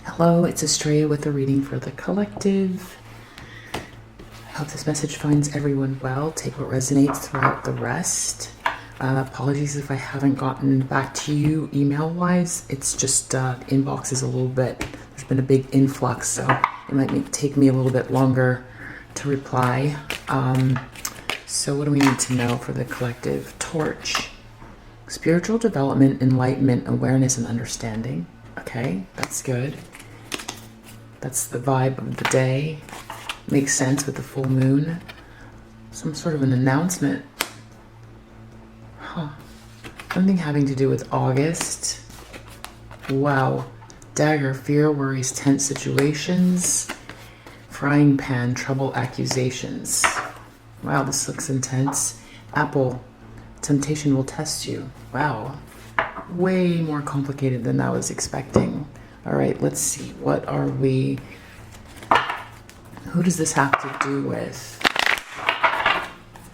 Hello, it's Estrella with a reading for the collective. I hope this message finds everyone well. Take what resonates throughout the rest. Apologies if I haven't gotten back to you email-wise. It's just inbox is a little bit, there's been a big influx, so it might take me a little bit longer to reply. So what do we need to know for the collective? Torch. Spiritual development, enlightenment, awareness, and understanding. Okay, that's good. That's the vibe of the day. Makes sense with the full moon. Some sort of an announcement. Huh. Something having to do with August. Wow. Dagger, fear, worries, tense situations. Frying pan, trouble, accusations. Wow, this looks intense. Apple, temptation will test you. Wow. Way more complicated than I was expecting. All right, let's see. What are we... Who does this have to do with?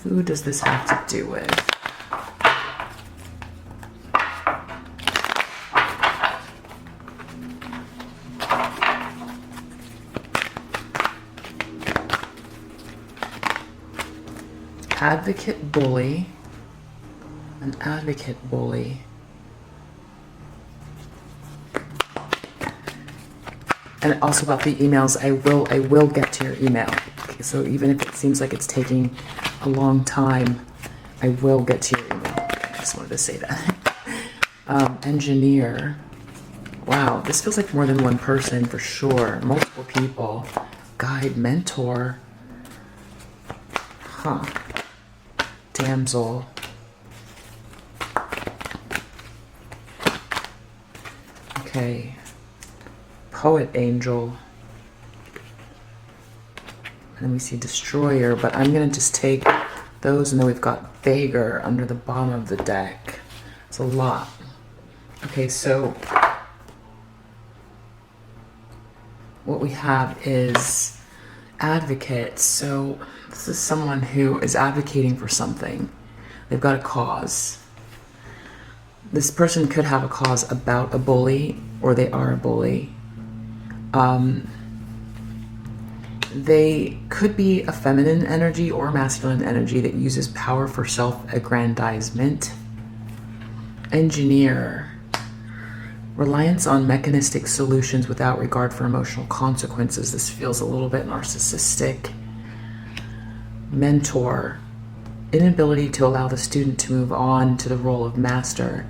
Who does this have to do with? Advocate bully. An advocate bully. And also about the emails, I will get to your email. Okay, so even if it seems like it's taking a long time, I will get to your email. I just wanted to say that. Engineer. Wow, this feels like more than one person for sure. Multiple people. Guide, mentor. Huh. Damsel. Okay. Poet angel. And then we see destroyer, but I'm gonna just take those, and then we've got beggar under the bottom of the deck. It's a lot. Okay, so what we have is advocate. So this is someone who is advocating for something. They've got a cause. This person could have a cause about a bully, or they are a bully. They could be a feminine energy or masculine energy that uses power for self-aggrandizement. Engineer. Reliance on mechanistic solutions without regard for emotional consequences. This feels a little bit narcissistic. Mentor. Inability to allow the student to move on to the role of master.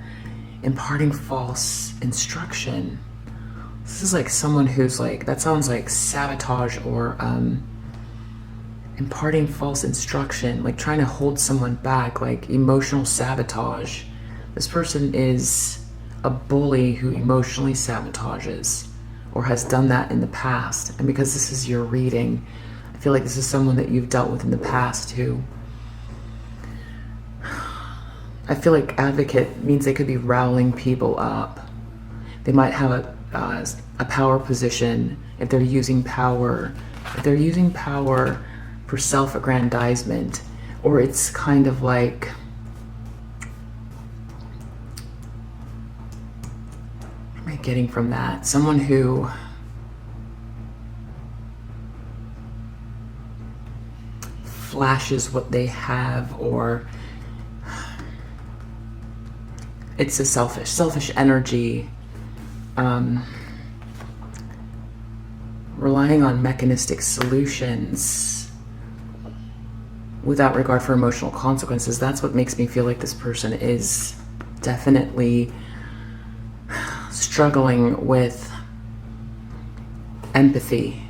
Imparting false instruction. This is like someone who's like, that sounds like sabotage or imparting false instruction, like trying to hold someone back, like emotional sabotage. This person is a bully who emotionally sabotages or has done that in the past. And because this is your reading, I feel like this is someone that you've dealt with in the past who, I feel like advocate means they could be riling people up. They might have a power position if they're using power. If they're using power for self-aggrandizement, or it's kind of like, what am I getting from that? Someone who flashes what they have, or it's a selfish energy. Relying on mechanistic solutions without regard for emotional consequences. That's what makes me feel like this person is definitely struggling with empathy.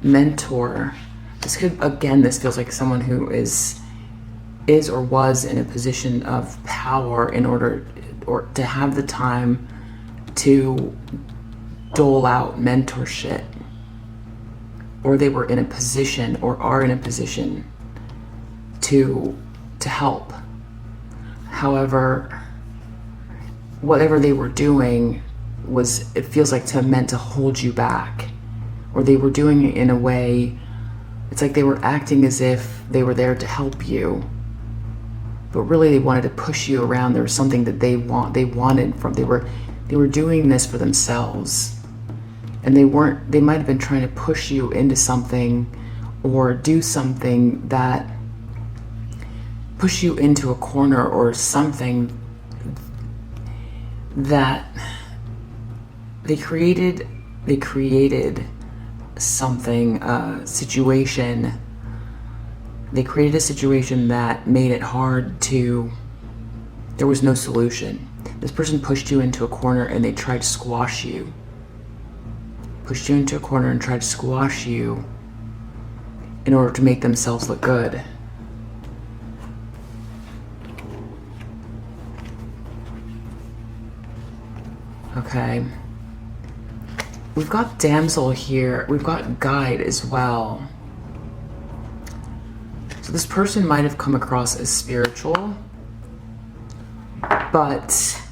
Mentor. This feels like someone who is or was in a position of power in order or to have the time to dole out mentorship, or they were in a position or are in a position to help. However, whatever they were doing was, it feels like meant to hold you back, or they were doing it in a way, it's like they were acting as if they were there to help you, but really they wanted to push you around. There was something that they wanted from, they were doing this for themselves. And they might have been trying to push you into something or do something that push you into a corner or something that they created something, situation. They created a situation that made it hard to, there was no solution. This person pushed you into a corner and they tried to squash you. Pushed you into a corner and tried to squash you in order to make themselves look good. Okay. We've got damsel here. We've got guide as well. So this person might have come across as spiritual, but,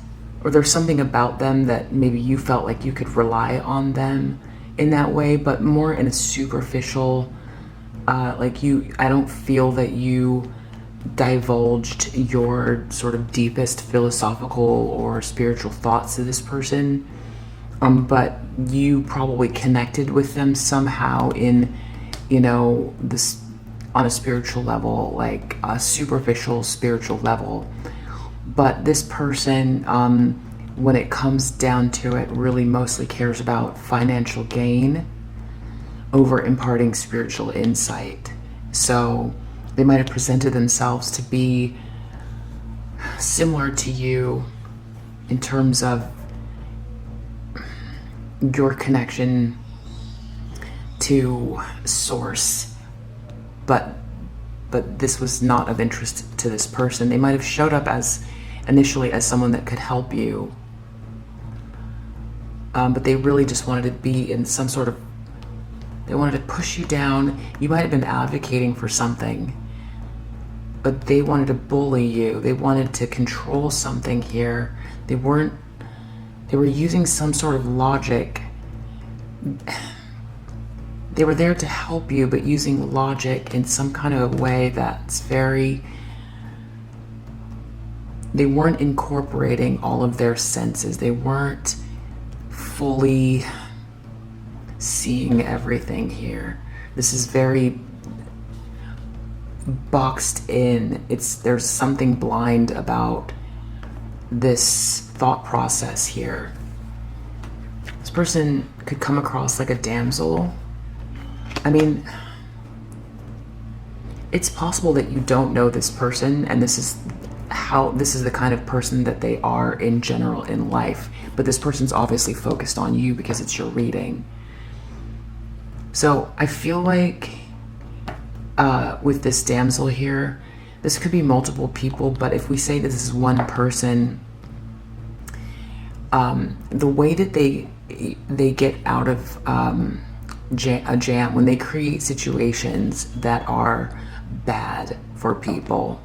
or there's something about them that maybe you felt like you could rely on them in that way, but more in a superficial, I don't feel that you divulged your sort of deepest philosophical or spiritual thoughts to this person, but you probably connected with them somehow in, this on a spiritual level, like a superficial spiritual level. But this person, when it comes down to it, really mostly cares about financial gain over imparting spiritual insight. So they might have presented themselves to be similar to you in terms of your connection to source, but this was not of interest to this person. They might have showed up as initially as someone that could help you, but they really just wanted to be in some sort of, they wanted to push you down. You might have been advocating for something, but they wanted to bully you. They wanted to control something here. They were using some sort of logic. They were there to help you, but using logic in some kind of a way that's very, they weren't incorporating all of their senses. They weren't fully seeing everything here. This is very boxed in. There's something blind about this thought process here. This person could come across like a damsel. I mean, it's possible that you don't know this person, and this is the kind of person that they are in general in life, but this person's obviously focused on you because it's your reading. So I feel like with this damsel here, this could be multiple people, but if we say this is one person, the way that they get out of a jam, when they create situations that are bad for people,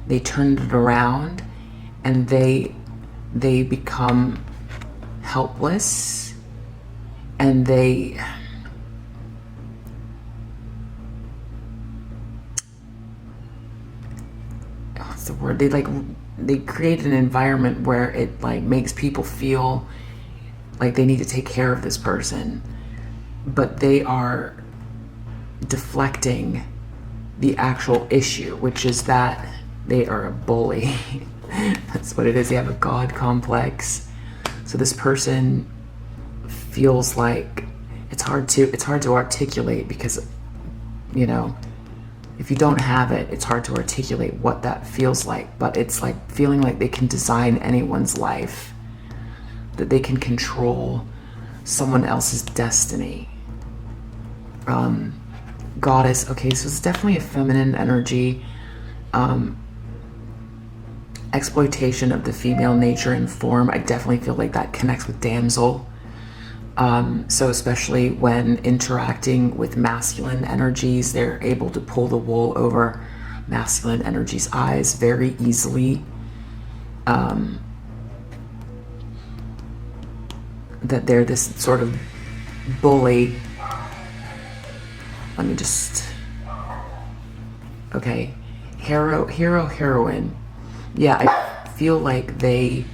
they turn it around and they become helpless, and what's the word? They create an environment where it makes people feel like they need to take care of this person, but they are deflecting the actual issue, which is that they are a bully. That's what it is. They have a God complex. So this person feels like it's hard to articulate, because if you don't have it, it's hard to articulate what that feels like, but it's like feeling like they can design anyone's life, that they can control someone else's destiny. Goddess. Okay, so it's definitely a feminine energy. Exploitation of the female nature and form. I definitely feel like that connects with damsel. So especially when interacting with masculine energies, they're able to pull the wool over masculine energies' eyes very easily. That they're this sort of bully. Let me just, okay, hero, heroine. Yeah, I feel like this.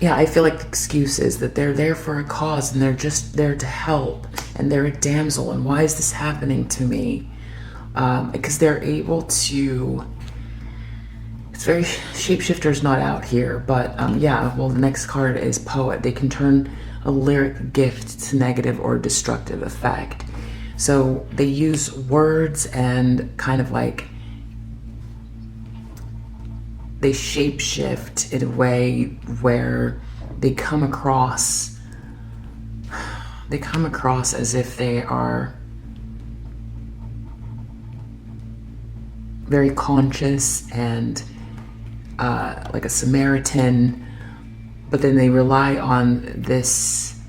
Yeah, I feel like the excuse is that they're there for a cause and they're just there to help and they're a damsel and why is this happening to me? Because they're able to, it's very, shapeshifter's not out here, but yeah, well, the next card is poet. They can turn a lyric gift to negative or destructive effect. So they use words and kind of like they shapeshift in a way where they come across as if they are very conscious and like a Samaritan, but then they rely on this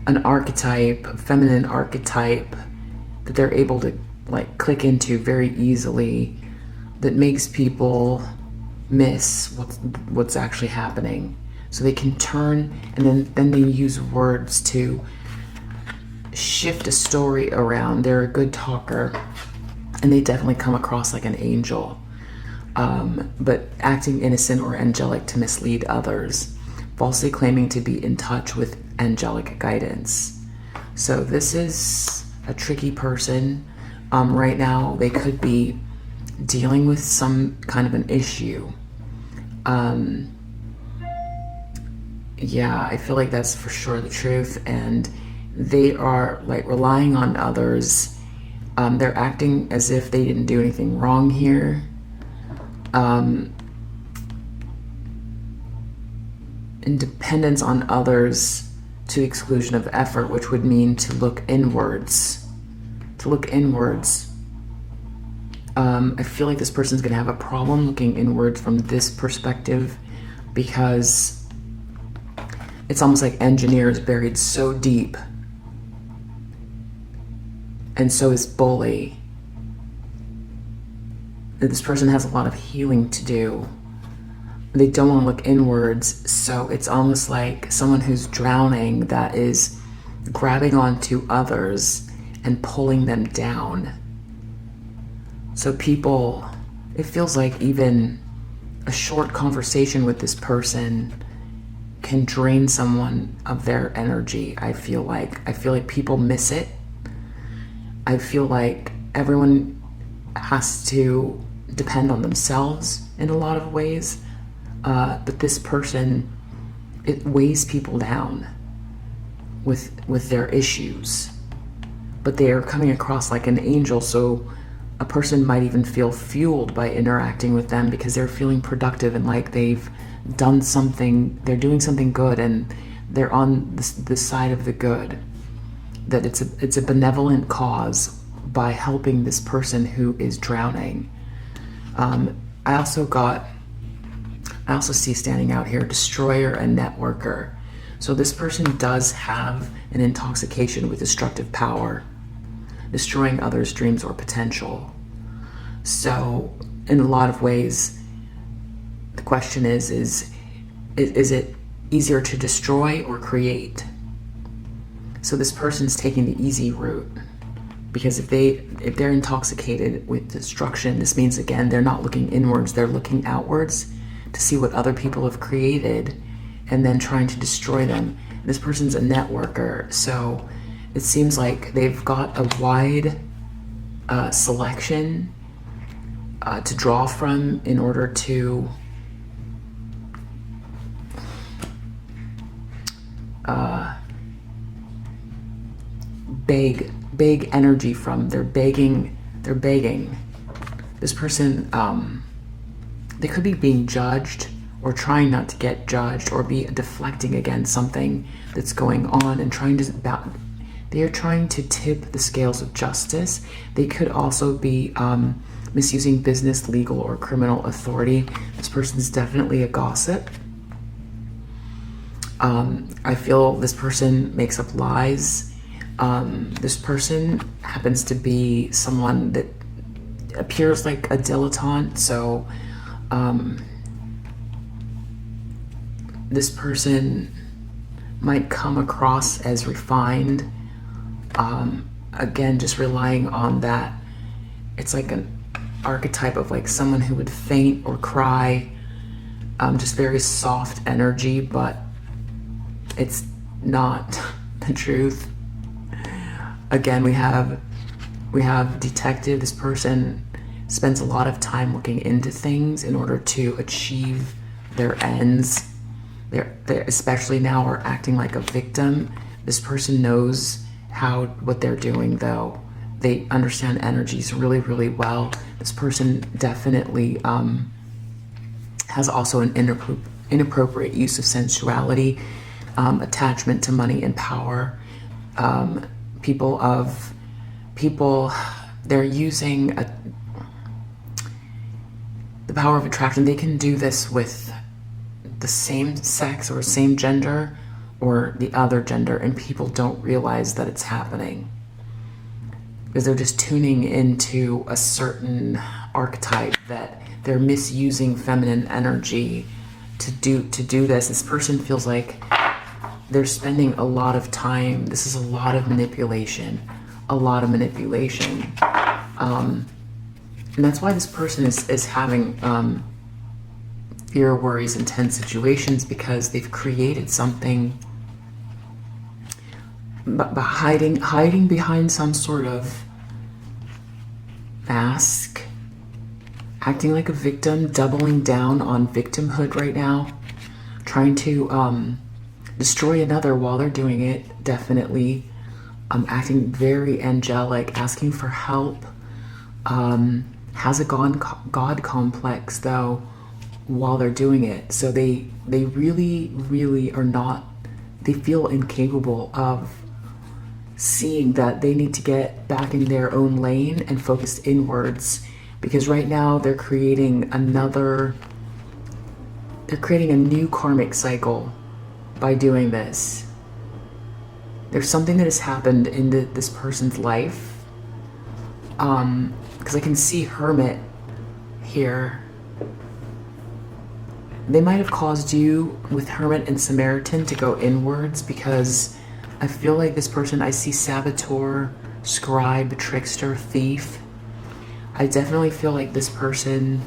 an archetype, a feminine archetype that they're able to like click into very easily that makes people miss what's actually happening. So they can turn and then they use words to shift a story around. They're a good talker and they definitely come across like an angel, but acting innocent or angelic to mislead others, falsely claiming to be in touch with angelic guidance. So this is a tricky person. Right now they could be dealing with some kind of an issue. Yeah, I feel like that's for sure the truth, and they are like relying on others. They're acting as if they didn't do anything wrong here. Independence on others to the exclusion of effort, which would mean to look inwards. I feel like this person's going to have a problem looking inwards from this perspective because it's almost like engineer is buried so deep, and so is bully. This person has a lot of healing to do. They don't want to look inwards, so it's almost like someone who's drowning that is grabbing onto others and pulling them down. So people, it feels like even a short conversation with this person can drain someone of their energy. I feel like people miss it. I feel like everyone has to depend on themselves in a lot of ways, but this person, it weighs people down with their issues, but they are coming across like an angel. So a person might even feel fueled by interacting with them because they're feeling productive and like they've done something, they're doing something good, and they're on the side of the good, that it's a benevolent cause by helping this person who is drowning. I also see standing out here, destroyer and networker. So this person does have an intoxication with destructive power, destroying others' dreams or potential. So in a lot of ways, the question is it easier to destroy or create? So this person's taking the easy route, because if they're intoxicated with destruction, this means again they're not looking inwards, they're looking outwards to see what other people have created and then trying to destroy them. This person's a networker, so it seems like they've got a wide selection to draw from in order to beg energy from. They're begging. This person, they could be being judged or trying not to get judged, or be deflecting against something that's going on and they are trying to tip the scales of justice. They could also be misusing business, legal, or criminal authority. This person's definitely a gossip. I feel this person makes up lies. This person happens to be someone that appears like a dilettante, so this person might come across as refined. Again, just relying on that. It's like archetype of like someone who would faint or cry, just very soft energy, but it's not the truth. Again, we have detective. This person spends a lot of time looking into things in order to achieve their ends. They're especially now are acting like a victim. This person knows what they're doing, though. They understand energies really, really well. This person definitely has also an inappropriate use of sensuality, attachment to money and power. People, they're using the power of attraction. They can do this with the same sex or same gender or the other gender, and people don't realize that it's happening because they're just tuning into a certain archetype, that they're misusing feminine energy to do this. This person feels like they're spending a lot of time. This is a lot of manipulation. And that's why this person is having fear, worries, and tense situations, because they've created something by hiding behind some sort of mask, acting like a victim, doubling down on victimhood right now, trying to destroy another while they're doing it, definitely. Acting very angelic, asking for help, has a God complex, though, while they're doing it. So they really, really are not, they feel incapable of seeing that they need to get back in their own lane and focus inwards, because right now they're creating a new karmic cycle by doing this. There's something that has happened in this person's life, because I can see Hermit here. They might have caused you with Hermit and Samaritan to go inwards, because I feel like this person, I see Saboteur, Scribe, Trickster, Thief. I definitely feel like this person,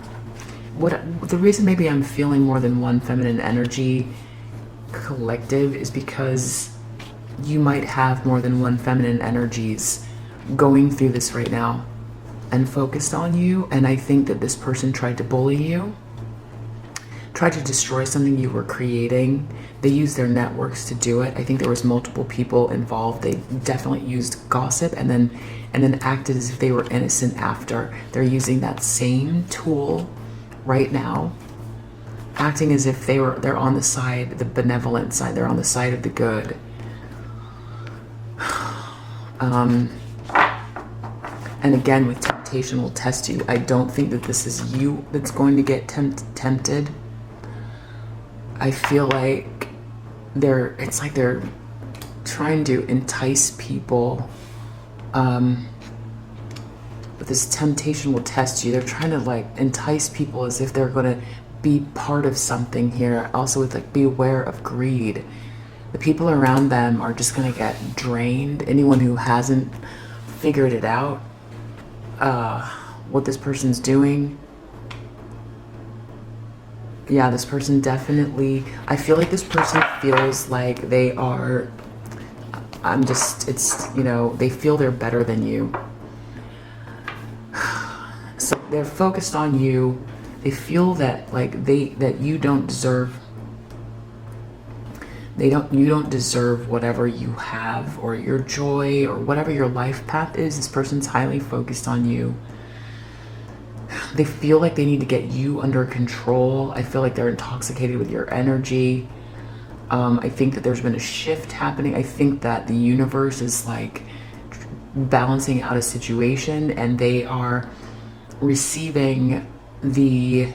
the reason maybe I'm feeling more than one feminine energy collective is because you might have more than one feminine energies going through this right now and focused on you. And I think that this person tried to bully you, tried to destroy something you were creating. They used their networks to do it. I think there was multiple people involved. They definitely used gossip and then acted as if they were innocent after. They're using that same tool right now, acting as if they're on the side, the benevolent side. They're on the side of the good. And again, with temptation will test you. I don't think that this is you that's going to get tempted. I feel like it's like they're trying to entice people. But this temptation will test you. They're trying to like entice people as if they're going to be part of something here. Also with like, beware of greed. The people around them are just going to get drained. Anyone who hasn't figured it out, what this person's doing. Yeah, this person definitely, I feel like this person feels like they are, they feel they're better than you. So they're focused on you. They feel that like that you don't deserve, you don't deserve whatever you have or your joy or whatever your life path is. This person's highly focused on you. They feel like they need to get you under control. I feel like they're intoxicated with your energy. I think that there's been a shift happening. I think that the universe is like balancing out a situation, and they are receiving the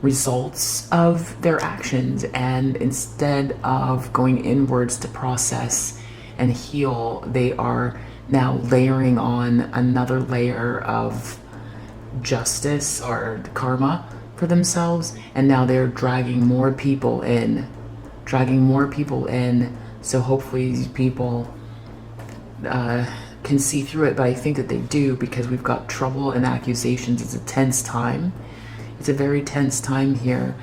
results of their actions, and instead of going inwards to process and heal, they are now layering on another layer of justice or karma for themselves, and now they're dragging more people in, so hopefully these people can see through it, but I think that they do, because we've got trouble and accusations. It's a tense time. It's a very tense time here.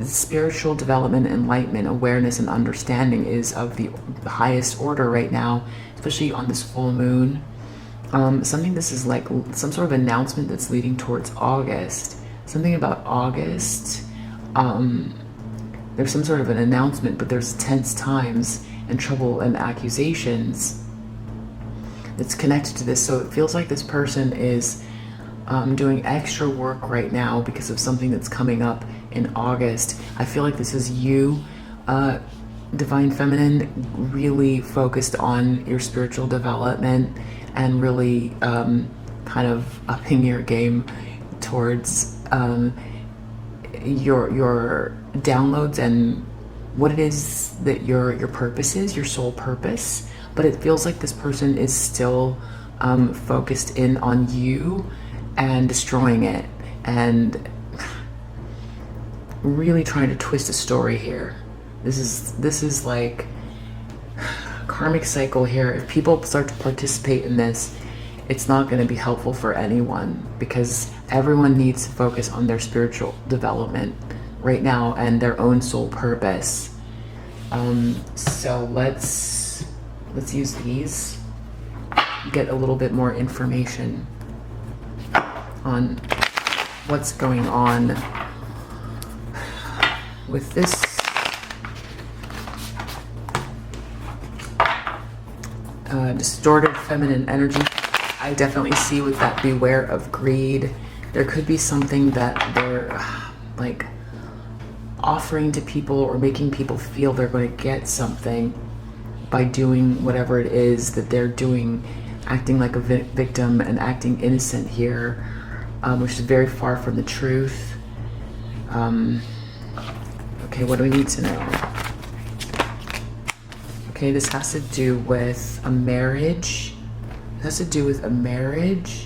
Spiritual development, enlightenment, awareness, and understanding is of the highest order right now, especially on this full moon. Something, this is like some sort of announcement that's leading towards August. Something about August. There's some sort of an announcement, but there's tense times and trouble and accusations that's connected to this. So it feels like this person is doing extra work right now because of something that's coming up in August. I feel like this is you, Divine Feminine, really focused on your spiritual development and really kind of upping your game towards your downloads and what it is that your purpose is, your soul purpose. But it feels like this person is still focused in on you and destroying it and really trying to twist a story here. This is like karmic cycle here. If people start to participate in this, it's not going to be helpful for anyone, because everyone needs to focus on their spiritual development right now and their own soul purpose. So let's use these, get a little bit more information on what's going on with this. Distorted feminine energy. I definitely see with that, beware of greed. There could be something that they're like offering to people or making people feel they're going to get something by doing whatever it is that they're doing, acting like a victim and acting innocent here, which is very far from the truth. Okay, what do we need to know? Okay, this has to do with a marriage. It has to do with a marriage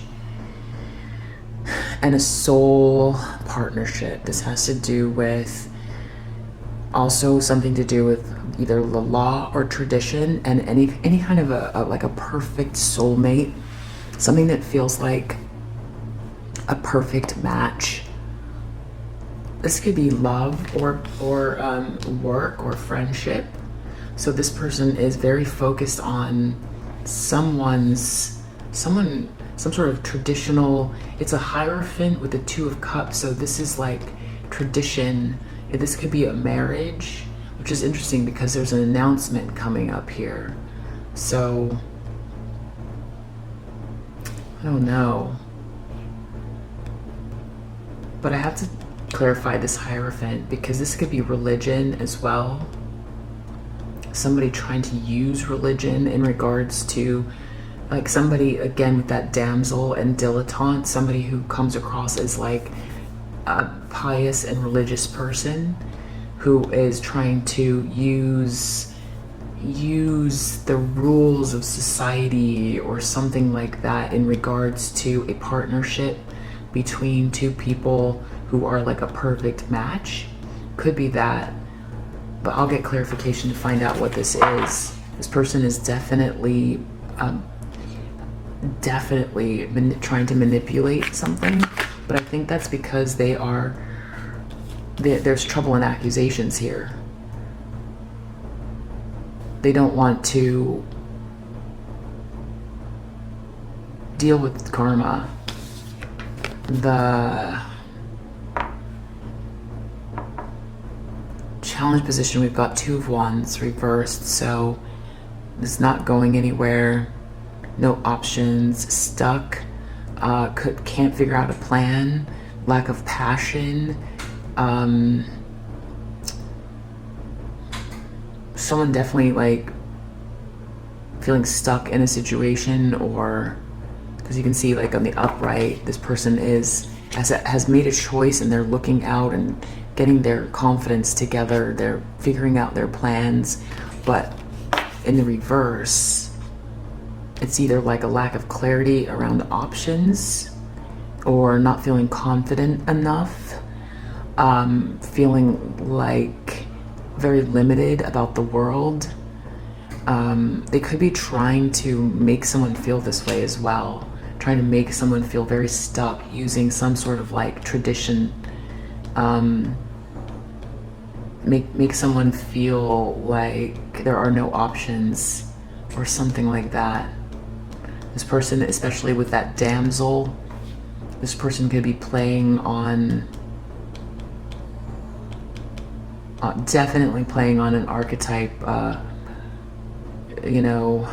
and a soul partnership. This has to do with also something to do with either the law or tradition, and any kind of a perfect soulmate, something that feels like a perfect match. This could be love or work or friendship. So this person is very focused on some sort of traditional. It's a Hierophant with the Two of Cups. So this is like tradition. This could be a marriage, which is interesting because there's an announcement coming up here. So I don't know, but I have to clarify this Hierophant because this could be religion as well. Somebody trying to use religion in regards to, like, somebody, again, with that damsel and dilettante, somebody who comes across as like a pious and religious person who is trying to use the rules of society or something like that in regards to a partnership between two people who are like a perfect match. Could be that, but I'll get clarification to find out what this is. This person is definitely trying to manipulate something, but I think that's because there's trouble and accusations here. They don't want to deal with karma. The challenge position, we've got Two of Wands reversed, so it's not going anywhere. No options, stuck, can't figure out a plan, lack of passion. Someone definitely like feeling stuck in a situation, or because you can see like on the upright, this person has made a choice and they're looking out and getting their confidence together. They're figuring out their plans, but in the reverse, it's either like a lack of clarity around options or not feeling confident enough, feeling like very limited about the world. They could be trying to make someone feel this way as well, trying to make someone feel very stuck using some sort of like tradition, make someone feel like there are no options or something like that. This person, especially with that damsel, this person could be playing on, definitely playing on an archetype, you know,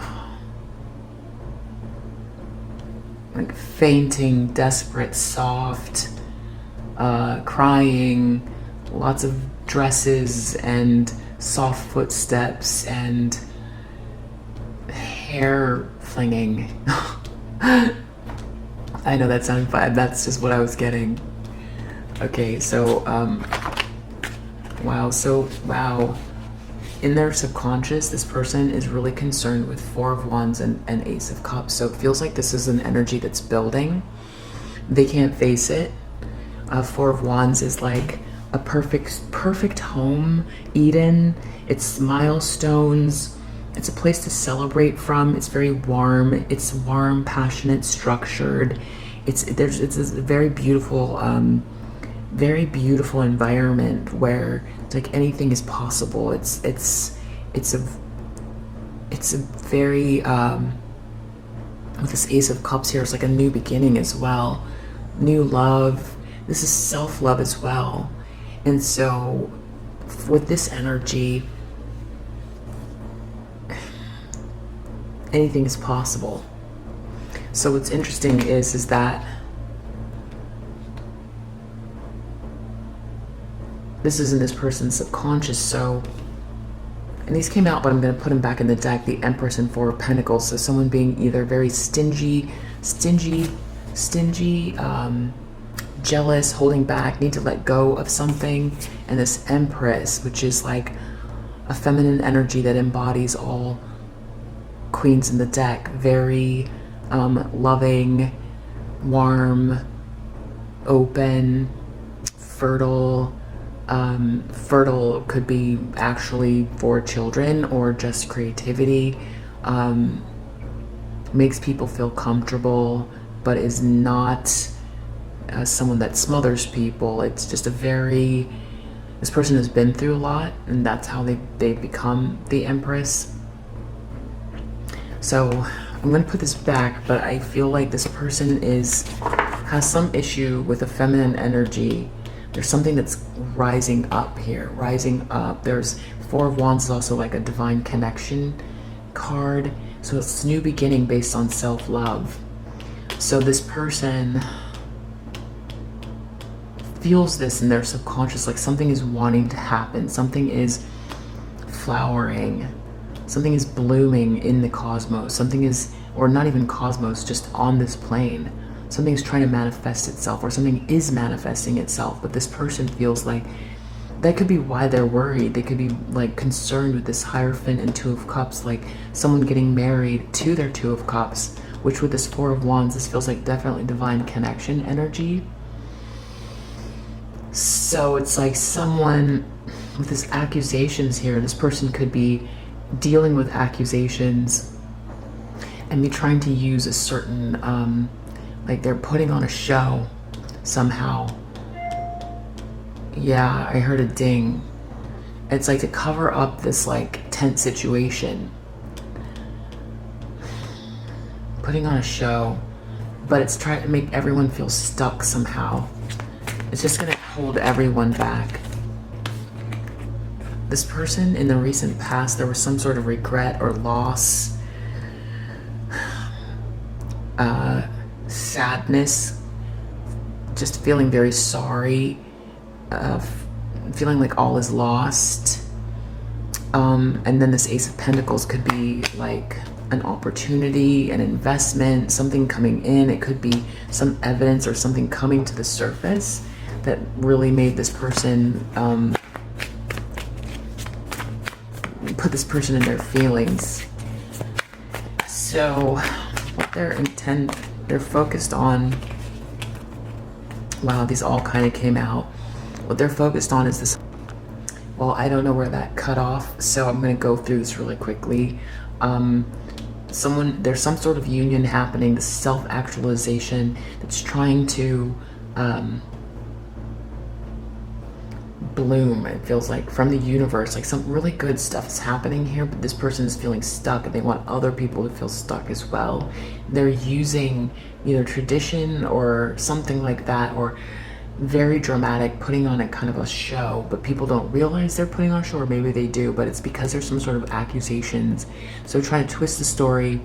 like fainting, desperate, soft, crying, lots of dresses and soft footsteps and hair flinging. I know that sounded fun. That's just what I was getting. Okay, so, wow. In their subconscious, this person is really concerned with Four of Wands and Ace of Cups. So it feels like this is an energy that's building. They can't face it. Four of Wands is like a perfect home, Eden. It's milestones. It's a place to celebrate from. It's very warm. It's warm, passionate, structured. It's a very beautiful environment where it's like anything is possible. It's a very with this Ace of Cups here, it's like a new beginning as well, new love. This is self-love as well. And so with this energy, anything is possible. So what's interesting is that this is in this person's subconscious. So, and these came out, but I'm going to put them back in the deck. The Empress and Four of Pentacles. So someone being either very stingy, jealous, holding back, need to let go of something. And this Empress, which is like a feminine energy that embodies all queens in the deck. Very loving, warm, open, fertile. Fertile could be actually for children or just creativity. Makes people feel comfortable, but is not someone that smothers people. It's just this person has been through a lot, and that's how they become the Empress. So I'm going to put this back, but I feel like this person has some issue with a feminine energy. There's something that's rising up here, rising up. There's Four of Wands is also like a divine connection card. So it's new beginning based on self-love. So this person feels this in their subconscious, like something is wanting to happen. Something is flowering. Something is blooming in the cosmos. Something is, or not even cosmos, just on this plane. Something's trying to manifest itself, or something is manifesting itself, but this person feels like that could be why they're worried. They could be like concerned with this Hierophant and Two of Cups, like someone getting married to their Two of Cups, which with this Four of Wands, this feels like definitely divine connection energy. So it's like someone with this accusations here, this person could be dealing with accusations and be trying to use a certain like they're putting on a show somehow. Yeah, I heard a ding. It's like to cover up this like tense situation. Putting on a show, but it's trying to make everyone feel stuck somehow. It's just gonna hold everyone back. This person in the recent past, there was some sort of regret or loss. Sadness, just feeling very sorry, feeling like all is lost. And then this Ace of Pentacles could be like an opportunity, an investment, something coming in. It could be some evidence or something coming to the surface that really made this person, put this person in their feelings. So what they're focused on, wow, these all kind of came out. What they're focused on is this Well, I don't know where that cut off, so I'm going to go through this really quickly. There's some sort of union happening, this self-actualization that's trying to bloom. It feels like from the universe, like some really good stuff is happening here, but this person is feeling stuck and they want other people to feel stuck as well. They're using either tradition or something like that, or very dramatic, putting on a kind of a show, but people don't realize they're putting on a show, or maybe they do, but it's because there's some sort of accusations. So trying to twist the story.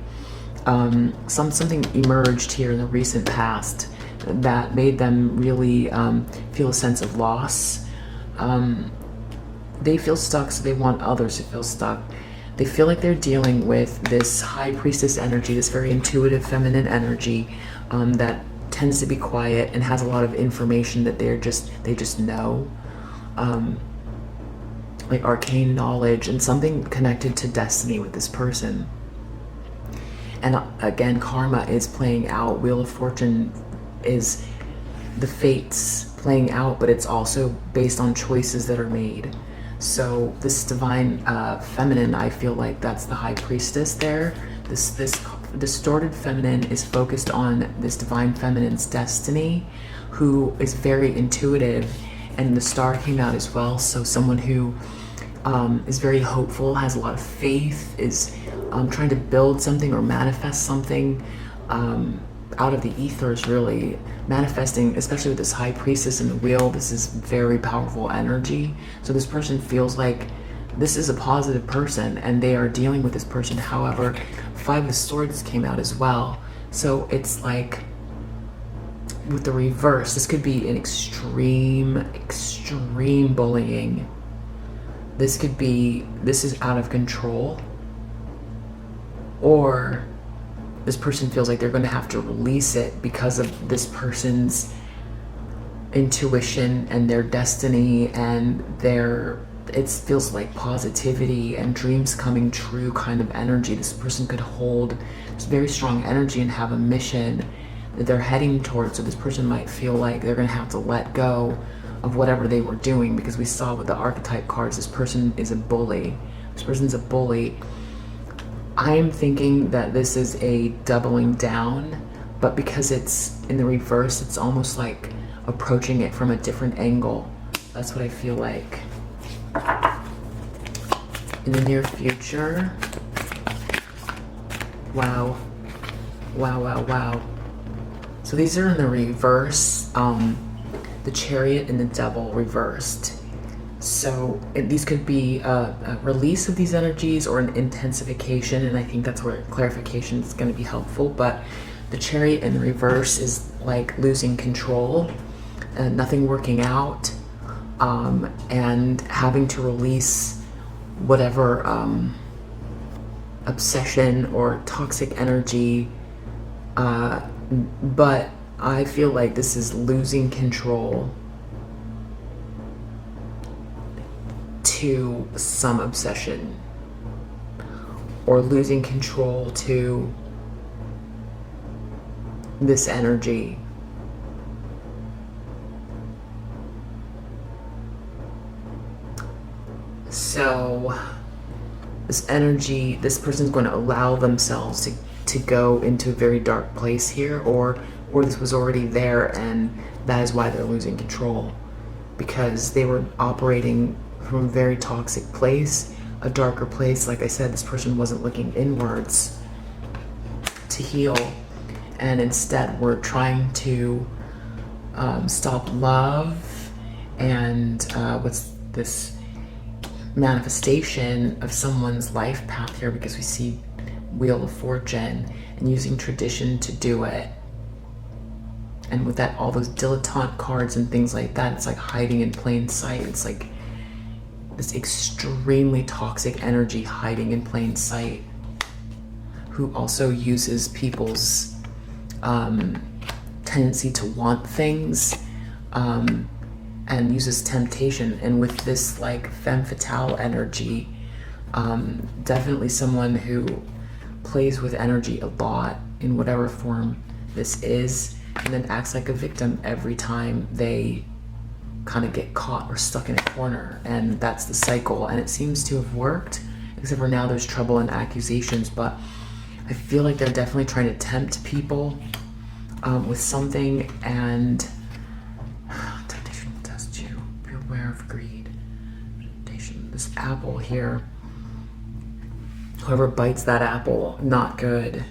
Something emerged here in the recent past that made them really feel a sense of loss. They feel stuck, so they want others to feel stuck. They feel like they're dealing with this high priestess energy, this very intuitive feminine energy that tends to be quiet and has a lot of information that they just know, like arcane knowledge and something connected to destiny with this person. And again, karma is playing out. Wheel of Fortune is the fates playing out, but it's also based on choices that are made. So this divine feminine, I feel like that's the high priestess there. This distorted feminine is focused on this divine feminine's destiny, who is very intuitive, and the star came out as well. So someone who is very hopeful, has a lot of faith, is trying to build something or manifest something out of the ethers, really manifesting, especially with this high priestess and the wheel. This is very powerful energy. So this person feels like this is a positive person and they are dealing with this person. However, Five of Swords came out as well. So it's like with the reverse, this could be an extreme bullying. This is out of control, or this person feels like they're going to have to release it because of this person's intuition and their destiny and it feels like positivity and dreams coming true kind of energy. This person could hold this very strong energy and have a mission that they're heading towards. So this person might feel like they're going to have to let go of whatever they were doing, because we saw with the archetype cards, this person is a bully. This person's a bully. I'm thinking that this is a doubling down, but because it's in the reverse, it's almost like approaching it from a different angle. That's what I feel like. In the near future, wow. So these are in the reverse, the Chariot and the Devil reversed. So these could be a release of these energies or an intensification, and I think that's where clarification is going to be helpful. But the Chariot in the reverse is like losing control, and nothing working out, and having to release whatever obsession or toxic energy. But I feel like this is losing control to some obsession, or losing control to this energy. So this energy, this person's going to allow themselves to go into a very dark place here, or this was already there and that is why they're losing control, because they were operating from a very toxic place, a darker place. Like I said, this person wasn't looking inwards to heal, and instead we're trying to stop love and what's this manifestation of someone's life path here, because we see Wheel of Fortune and using tradition to do it. And with that, all those dilettante cards and things like that, it's like hiding in plain sight. It's like this extremely toxic energy hiding in plain sight, who also uses people's tendency to want things, and uses temptation. And with this like femme fatale energy, definitely someone who plays with energy a lot in whatever form this is, and then acts like a victim every time they kind of get caught or stuck in a corner, and that's the cycle. And it seems to have worked, except for now there's trouble and accusations. But I feel like they're definitely trying to tempt people with something, and temptation will test you. Be aware of greed. Temptation. This apple here. Whoever bites that apple, not good.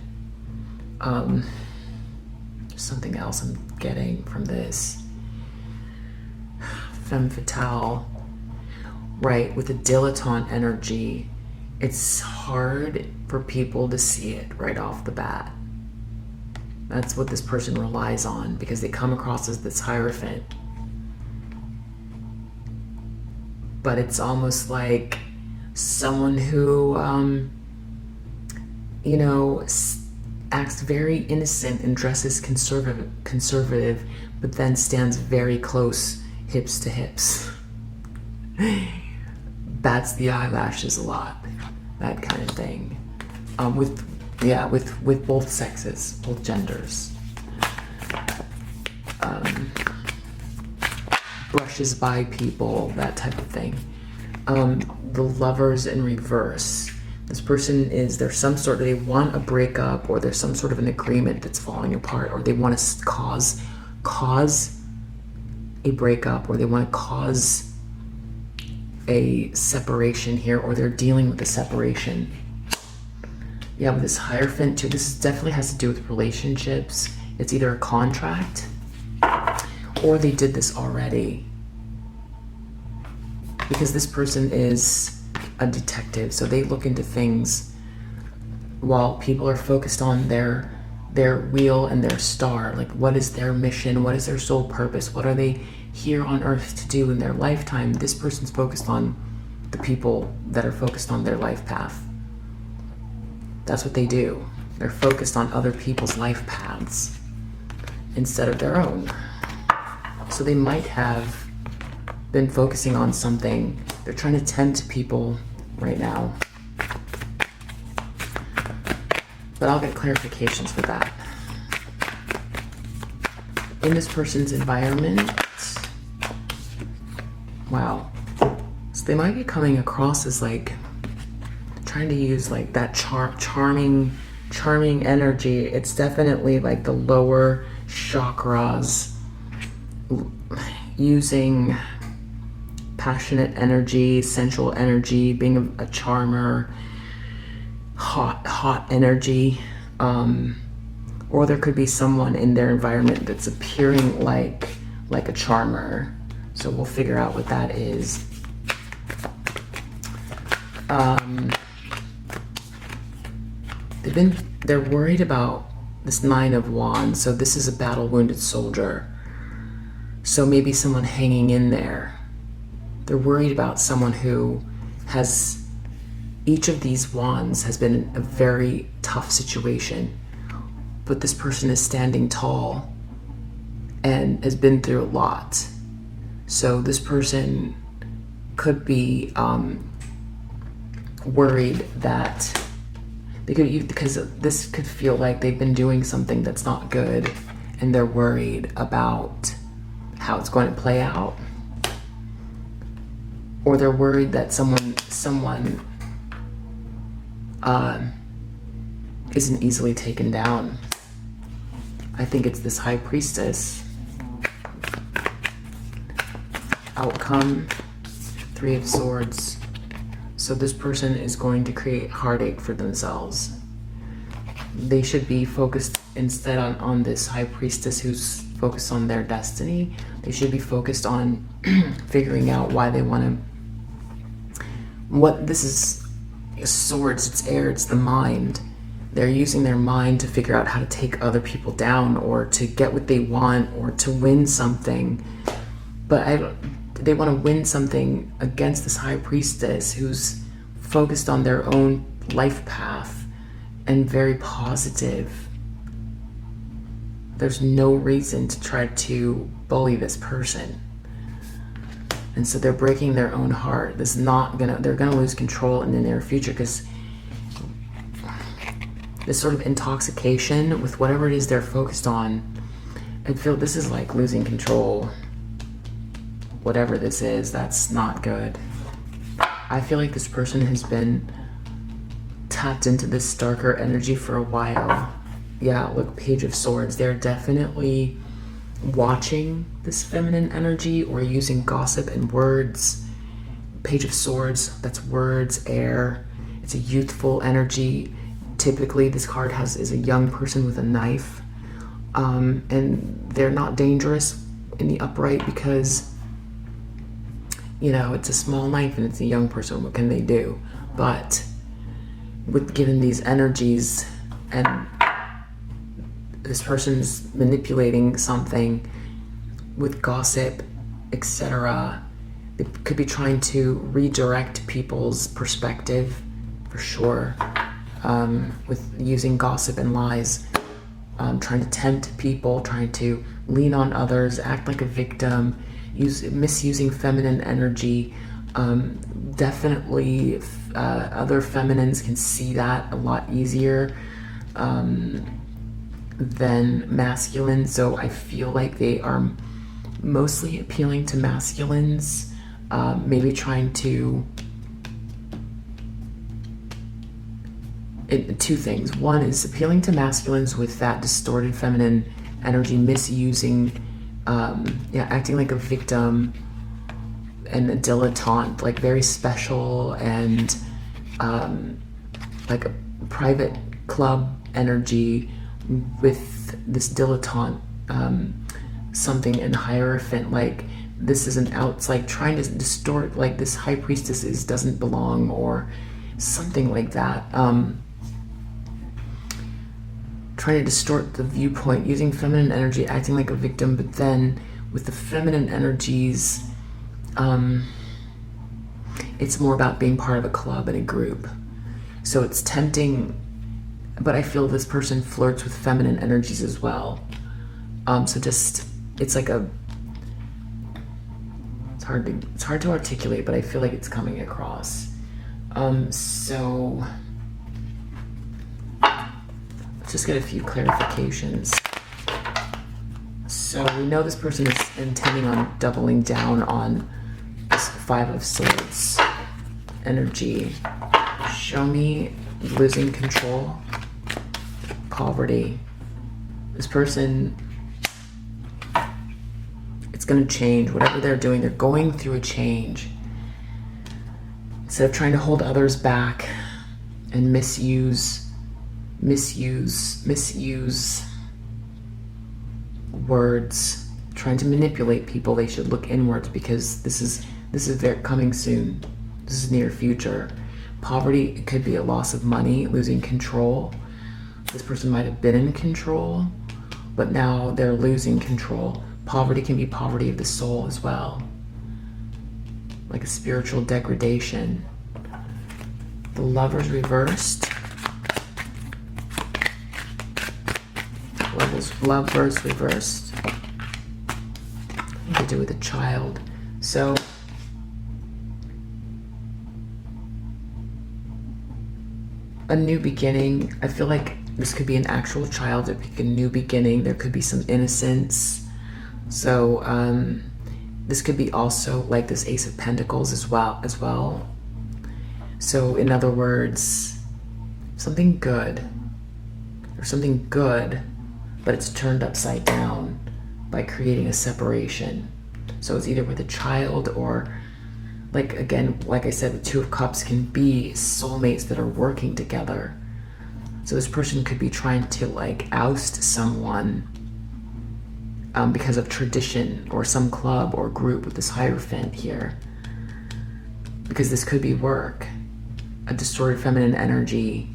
Something else I'm getting from this. Femme fatale. Right, with the dilettante energy, it's hard for people to see it right off the bat. That's what this person relies on, because they come across as this Hierophant. But it's almost like someone who, you know, acts very innocent and dresses conservative, but then stands very close, hips to hips. Bats the eyelashes a lot, that kind of thing. With both sexes, both genders. Brushes by people, that type of thing. The Lovers in reverse. This person there's some sort, they want a breakup, or there's some sort of an agreement that's falling apart, or they want to cause a breakup, or they want to cause a separation here, or they're dealing with a separation. Yeah, with this Hierophant too, this definitely has to do with relationships. It's either a contract, or they did this already. Because this person is a detective, so they look into things while people are focused on their wheel and their star. Like, what is their mission? What is their sole purpose? What are they here on Earth to do in their lifetime? This person's focused on the people that are focused on their life path. That's what they do. They're focused on other people's life paths instead of their own. So they might have been focusing on something. They're trying to tempt people right now. But I'll get clarifications for that. In this person's environment, wow. So they might be coming across as like trying to use like that charming energy. It's definitely like the lower chakras, using passionate energy, sensual energy, being a charmer, hot energy, or there could be someone in their environment that's appearing like a charmer. So we'll figure out what that is. They're worried about this Nine of Wands. So this is a battle wounded soldier. So maybe someone hanging in there. They're worried about someone who has, each of these wands has been a very tough situation, but this person is standing tall and has been through a lot. So this person could be worried that they could, because this could feel like they've been doing something that's not good, and they're worried about how it's going to play out. Or they're worried that someone isn't easily taken down. I think it's this High Priestess. Outcome, Three of Swords. So this person is going to create heartache for themselves. They should be focused instead on this High Priestess who's focused on their destiny. They should be focused on figuring out why they want to. What this is, swords, it's air, it's the mind. They're using their mind to figure out how to take other people down, or to get what they want, or to win something. But they want to win something against this High Priestess who's focused on their own life path and very positive. There's no reason to try to bully this person. And so they're breaking their own heart. They're gonna lose control in the near future, because this sort of intoxication with whatever it is they're focused on, I feel this is like losing control. whatever this is, that's not good. I feel like this person has been tapped into this darker energy for a while. Yeah, look, Page of Swords. They're definitely watching this feminine energy or using gossip and words. Page of Swords, that's words, air. It's a youthful energy. Typically, this card is a young person with a knife. And they're not dangerous in the upright because, you know, it's a small knife and it's a young person. What can they do? But with given these energies and this person's manipulating something with gossip, etc., they could be trying to redirect people's perspective for sure, with using gossip and lies, trying to tempt people, trying to lean on others, act like a victim, misusing feminine energy. Definitely other feminines can see that a lot easier than masculine, so I feel like they are mostly appealing to masculines, maybe trying to two things. One is appealing to masculines with that distorted feminine energy, misusing, acting like a victim and a dilettante, like very special and like a private club energy with this dilettante, something in Hierophant, like this is it's like trying to distort, like this high priestess doesn't belong or something like that. Trying to distort the viewpoint, using feminine energy, acting like a victim, but then with the feminine energies, it's more about being part of a club and a group. So it's tempting, but I feel this person flirts with feminine energies as well. So just, it's like it's hard to articulate, but I feel like it's coming across. So let's just get a few clarifications. So we know this person is intending on doubling down on this Five of Swords energy. Show me losing control, poverty. This person, it's going to change. Whatever they're doing, they're going through a change. Instead of trying to hold others back and misuse words, trying to manipulate people, they should look inwards because this is very coming soon. This is near future. Poverty, it could be a loss of money, losing control. This person might have been in control, but now they're losing control. Poverty can be poverty of the soul as well, like a spiritual degradation. The Lovers reversed. Lovers reversed. To do with a child. So a new beginning. I feel like this could be an actual child. It could be a new beginning. There could be some innocence. So this could be also like this Ace of Pentacles as well. So in other words, something good, but it's turned upside down by creating a separation. So it's either with a child or, like, again, like I said, the Two of Cups can be soulmates that are working together. So this person could be trying to like oust someone because of tradition or some club or group with this Hierophant here. Because this could be work, a distorted feminine energy,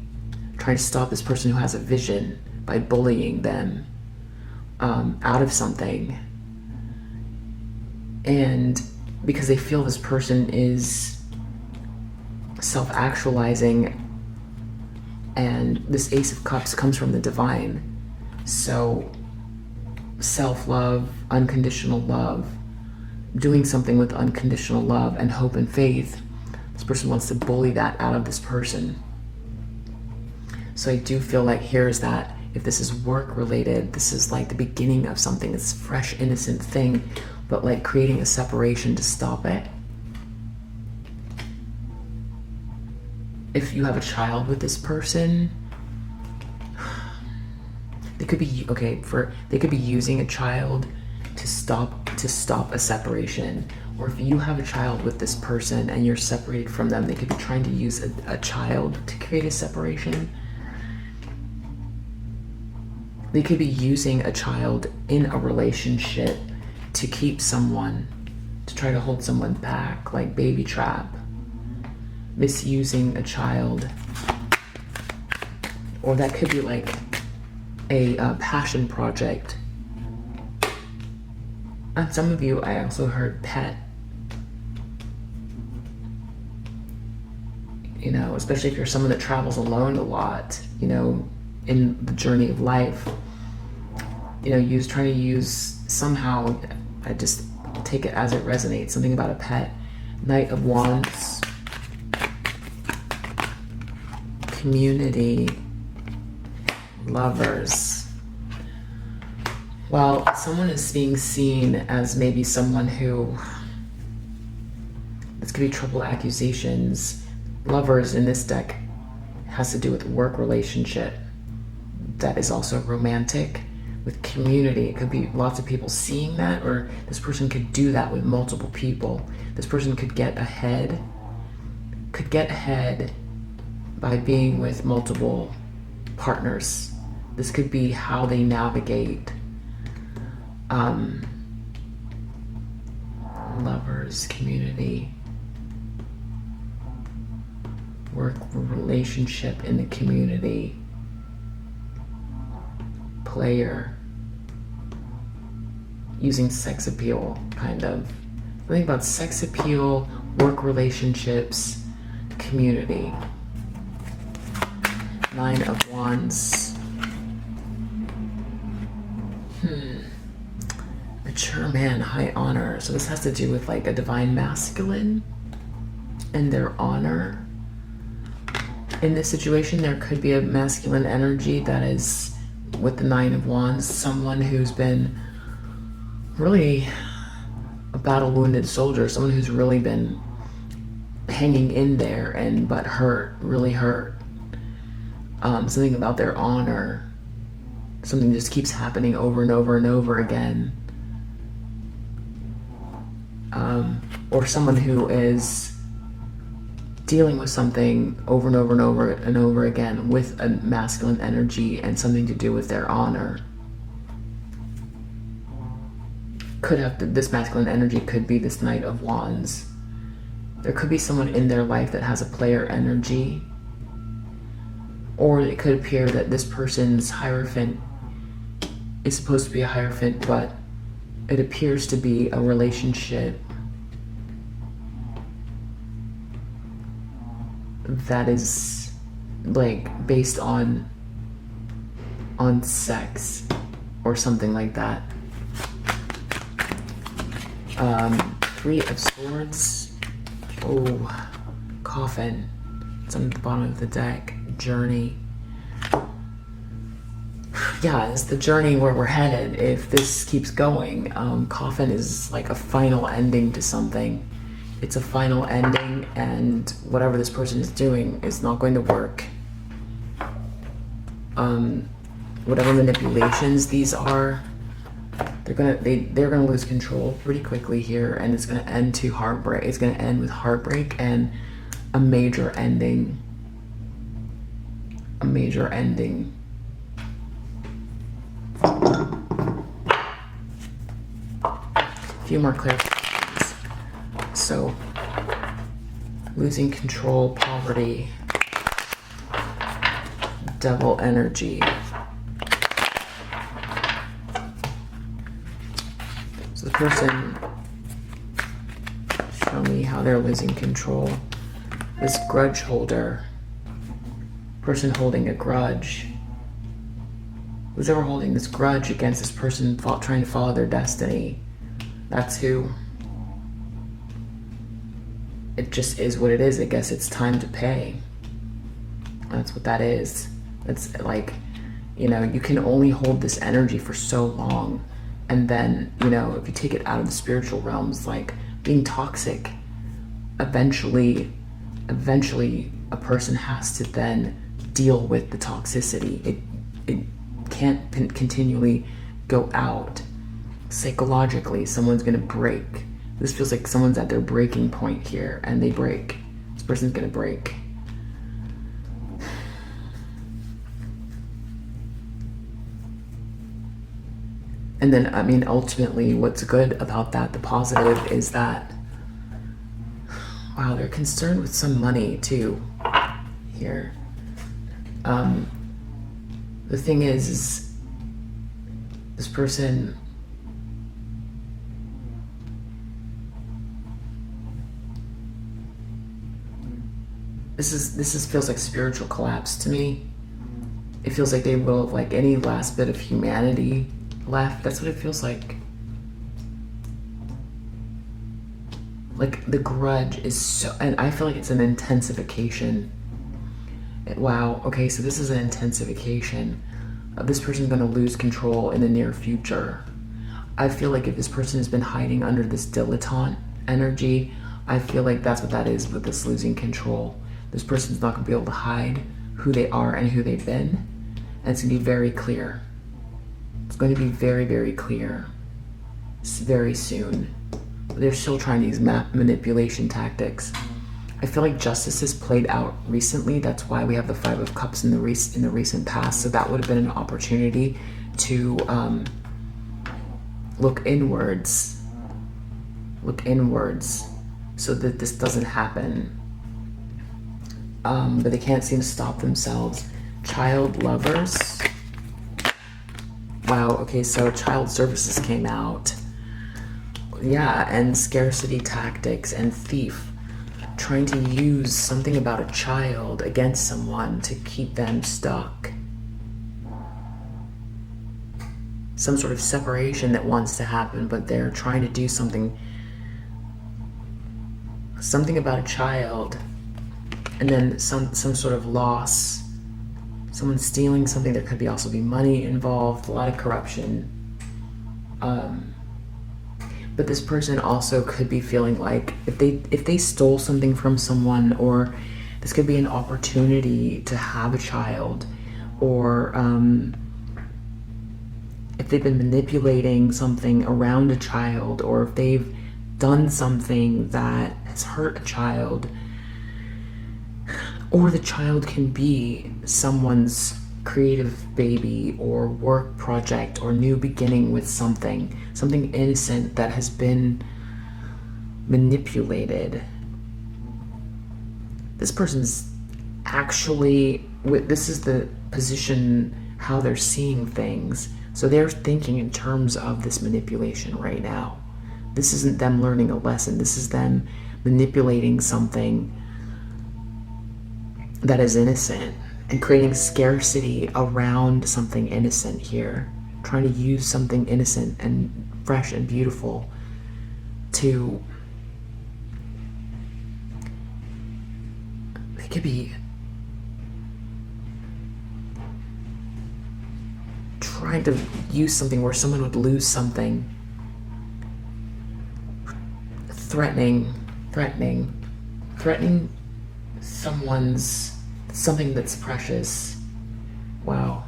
trying to stop this person who has a vision by bullying them out of something. And because they feel this person is self-actualizing, and this Ace of Cups comes from the divine. So self-love, unconditional love, doing something with unconditional love and hope and faith. This person wants to bully that out of this person. So I do feel like here's that, if this is work related, this is like the beginning of something, this fresh, innocent thing but like creating a separation to stop it. If you have a child with this person, they could be they could be using a child to stop a separation. Or if you have a child with this person and you're separated from them, they could be trying to use a child to create a separation. They could be using a child in a relationship to keep someone, to try to hold someone back, like baby trap. Misusing a child. Or that could be like a passion project. And some of you, I also heard pet. You know, especially if you're someone that travels alone a lot, you know, in the journey of life. You know, trying to use somehow, I just take it as it resonates, something about a pet. Knight of Wands. Community. Lovers. Well, someone is being seen as maybe someone who, this could be triple accusations. Lovers in this deck has to do with work relationship that is also romantic. With community, it could be lots of people seeing that, or this person could do that with multiple people. This person could get ahead by being with multiple partners. This could be how they navigate lovers, community, work relationship in the community, player, using sex appeal, kind of. Think about sex appeal, work relationships, community. Nine of Wands. Mature man, high honor. So this has to do with like a divine masculine and their honor. In this situation, there could be a masculine energy that is with the Nine of Wands, someone who's been really a battle-wounded soldier, someone who's really been hanging in there but hurt, really hurt. Something about their honor, something just keeps happening over and over and over again. Or someone who is dealing with something over and over and over and over again with a masculine energy and something to do with their honor. Could have, this masculine energy could be this Knight of Wands. There could be someone in their life that has a player energy, or it could appear that this person's Hierophant is supposed to be a Hierophant, but it appears to be a relationship that is like based on sex or something like that. Three of Swords. Oh, Coffin. It's on the bottom of the deck. Journey. Yeah, it's the journey where we're headed. If this keeps going, Coffin is like a final ending to something. It's a final ending, and whatever this person is doing is not going to work. Whatever manipulations these are, they're gonna lose control pretty quickly here, and it's gonna end to heartbreak. It's gonna end with heartbreak and a major ending. A major ending. A few more clarifications. So, losing control, poverty, devil energy. So the person, show me how they're losing control. This grudge holder, person holding a grudge. Who's ever holding this grudge against this person trying to follow their destiny? That's who. It just is what it is. I guess it's time to pay. That's what that is. It's like, you know, you can only hold this energy for so long. And then, you know, if you take it out of the spiritual realms, like being toxic, eventually a person has to then deal with the toxicity. It can't continually go out. Psychologically, someone's gonna break. This feels like someone's at their breaking point here, and they break. This person's gonna break. And then, I mean, ultimately, what's good about that, the positive, is that, wow, they're concerned with some money too here. The thing is this person, this feels like spiritual collapse to me. It feels like they will have like any last bit of humanity left. That's what it feels like. Like the grudge is so, and I feel like it's an intensification. Wow, okay, so this is an intensification. This person's gonna lose control in the near future. I feel like if this person has been hiding under this dilettante energy, I feel like that's what that is with this losing control. This person's not gonna be able to hide who they are and who they've been. And it's gonna be very clear. It's going to be very, very clear very soon. They're still trying to use manipulation tactics. I feel like justice has played out recently. That's why we have the Five of Cups in the recent past. So that would have been an opportunity to look inwards, so that this doesn't happen. But they can't seem to stop themselves. Child lovers. Wow, okay, so child services came out. Yeah, and scarcity tactics and thief. Trying to use something about a child against someone to keep them stuck. Some sort of separation that wants to happen, but they're trying to do something about a child, and then some sort of loss. Someone stealing something. There could also be money involved, a lot of corruption. But this person also could be feeling like if they stole something from someone, or this could be an opportunity to have a child, or if they've been manipulating something around a child, or if they've done something that has hurt a child, or the child can be someone's creative baby or work project or new beginning with something innocent that has been manipulated. This person's actually, this is the position, how they're seeing things. So they're thinking in terms of this manipulation right now. This isn't them learning a lesson. This is them manipulating something that is innocent and creating scarcity around something innocent here. Trying to use something innocent and fresh and beautiful to, they could be trying to use something where someone would lose something. Threatening something that's precious. Wow.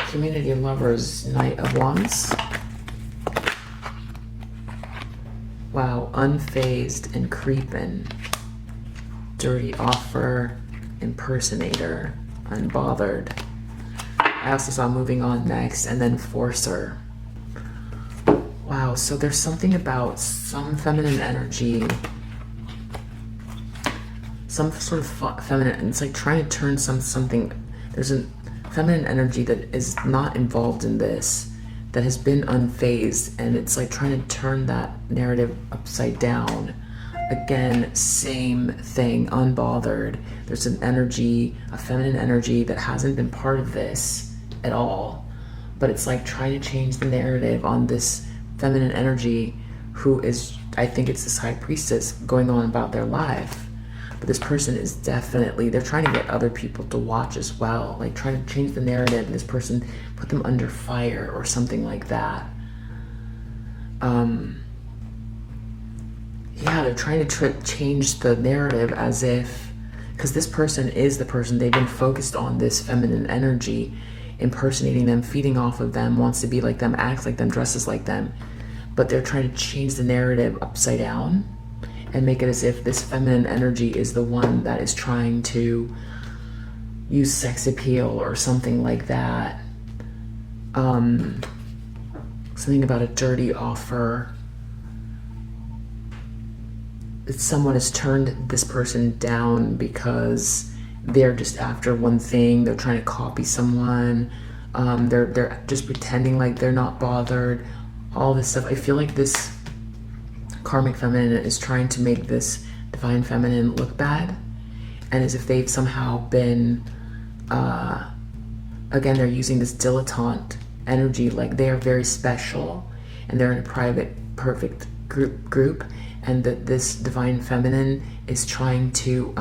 Community of Lovers, Knight of Wands. Wow, unfazed and creepin'. Dirty offer, impersonator, unbothered. I also saw moving on next, and then forcer. Wow, so there's something about some feminine energy, some sort of feminine, it's like trying to turn something, there's a feminine energy that is not involved in this, that has been unfazed, and it's like trying to turn that narrative upside down. Again, same thing, unbothered. There's an energy, a feminine energy that hasn't been part of this at all, but it's like trying to change the narrative on this feminine energy who is, I think it's this high priestess going on about their life. But this person is definitely, they're trying to get other people to watch as well, like trying to change the narrative. This person put them under fire or something like that. Yeah, they're trying to change the narrative as if, because this person is the person, they've been focused on this feminine energy, impersonating them, feeding off of them, wants to be like them, acts like them, dresses like them. But they're trying to change the narrative upside down and make it as if this feminine energy is the one that is trying to use sex appeal or something like that. Something about a dirty offer. Someone has turned this person down because they're just after one thing. They're trying to copy someone. They're just pretending like they're not bothered. All this stuff. I feel like this karmic feminine is trying to make this divine feminine look bad, and as if they've somehow been again, they're using this dilettante energy, like they are very special and they're in a private perfect group, and that this divine feminine is trying to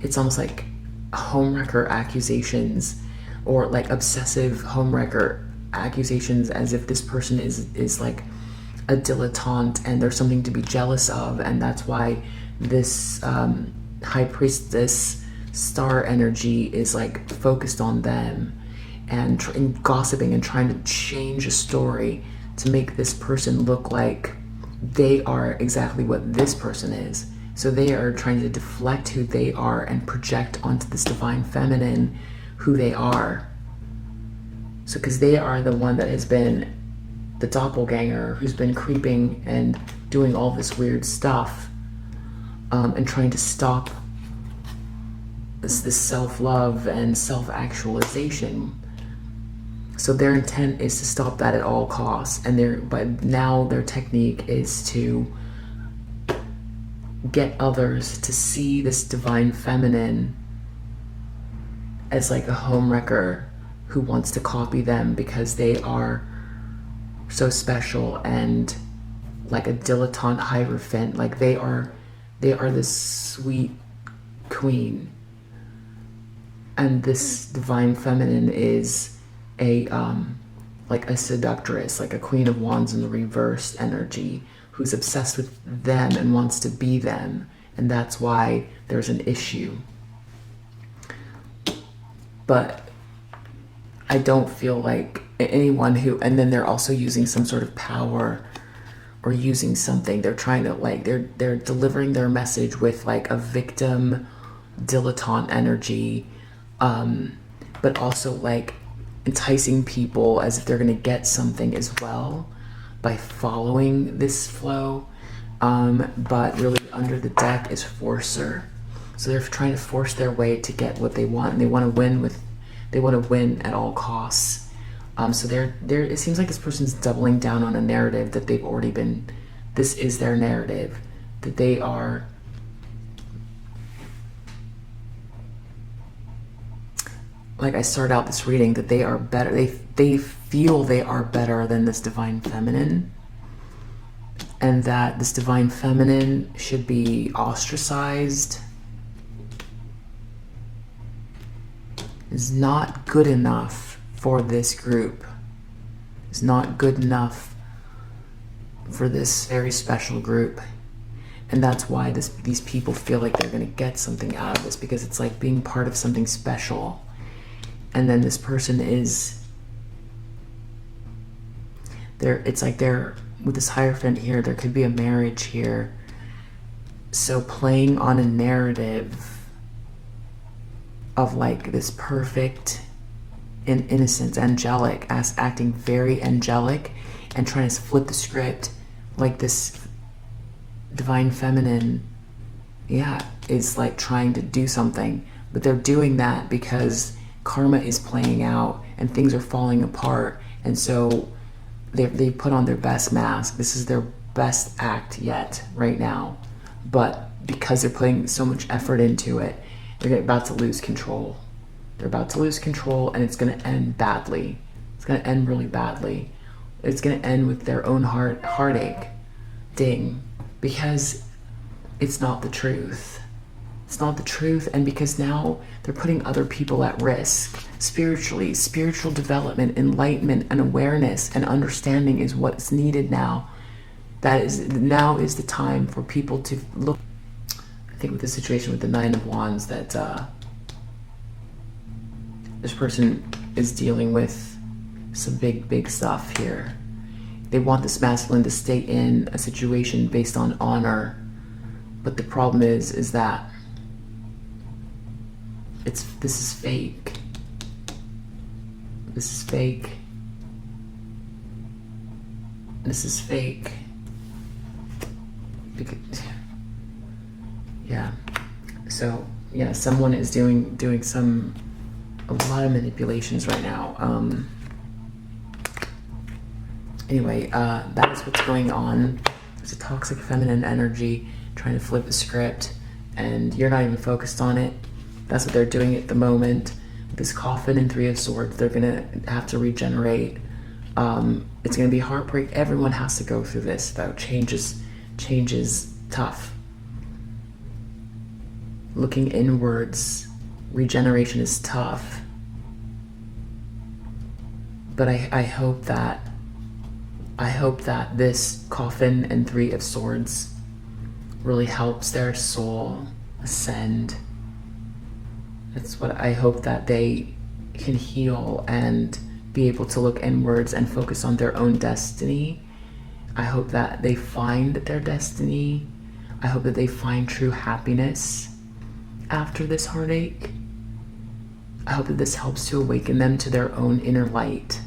it's almost like homewrecker accusations, or like obsessive homewrecker accusations, as if this person is like a dilettante and there's something to be jealous of, and that's why this high priestess star energy is like focused on them and gossiping and trying to change a story to make this person look like they are exactly what this person is. So they are trying to deflect who they are and project onto this divine feminine who they are. So because they are the one that has been the doppelganger, who's been creeping and doing all this weird stuff, and trying to stop this self-love and self-actualization. So their intent is to stop that at all costs, and but now their technique is to get others to see this divine feminine as like a homewrecker who wants to copy them because they are so special and like a dilettante hierophant. Like they are this sweet queen, and this divine feminine is a like a seductress, like a queen of wands in the reverse energy, who's obsessed with them and wants to be them, and that's why there's an issue. But I don't feel like anyone who, and then they're also using some sort of power or using something. They're trying to like, they're delivering their message with like a victim dilettante energy, but also like enticing people as if they're going to get something as well by following this flow. But really under the deck is forcer. So they're trying to force their way to get what they want, and they want to win at all costs. So it seems like this person's doubling down on a narrative that they've already been, this is their narrative, that they are like I start out this reading, that they are better, they feel they are better than this divine feminine, and that this divine feminine should be ostracized, is not good enough for this group, is not good enough for this very special group. And that's why these people feel like they're going to get something out of this, because it's like being part of something special. And then this person is there, it's like they're with this Hierophant here, there could be a marriage here. So playing on a narrative of like this perfect and innocent, angelic, as acting very angelic, and trying to flip the script like this divine feminine, is like trying to do something. But they're doing that because karma is playing out and things are falling apart, and so they put on their best mask. This is their best act yet right now, but because they're putting so much effort into it, they're about to lose control. They're about to lose control, and it's going to end badly. It's going to end really badly. It's going to end with their own heartache. Ding. Because it's not the truth. It's not the truth. And because now they're putting other people at risk spiritually. Spiritual development, enlightenment, and awareness and understanding is what's needed now. Now is the time for people to look. I think with the situation with the Nine of Wands, that this person is dealing with some big stuff here. They want this masculine to stay in a situation based on honor, but the problem is that this is fake. This is fake. This is fake. Because, yeah. So yeah, someone is doing a lot of manipulations right now. Anyway, that is what's going on. There's a toxic feminine energy trying to flip the script, and you're not even focused on it. That's what they're doing at the moment. With this Coffin and Three of Swords, they're gonna have to regenerate. It's gonna be heartbreak. Everyone has to go through this, though. Change is tough. Looking inwards, regeneration is tough. But I hope that this Coffin and Three of Swords really helps their soul ascend. That's what I hope, that they can heal and be able to look inwards and focus on their own destiny. I hope that they find their destiny. I hope that they find true happiness after this heartache. I hope that this helps to awaken them to their own inner light.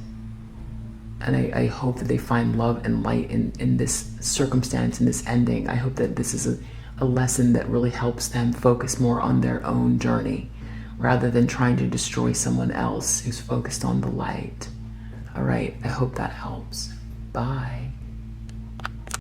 And I hope that they find love and light in this circumstance, in this ending. I hope that this is a lesson that really helps them focus more on their own journey rather than trying to destroy someone else who's focused on the light. All right, I hope that helps. Bye.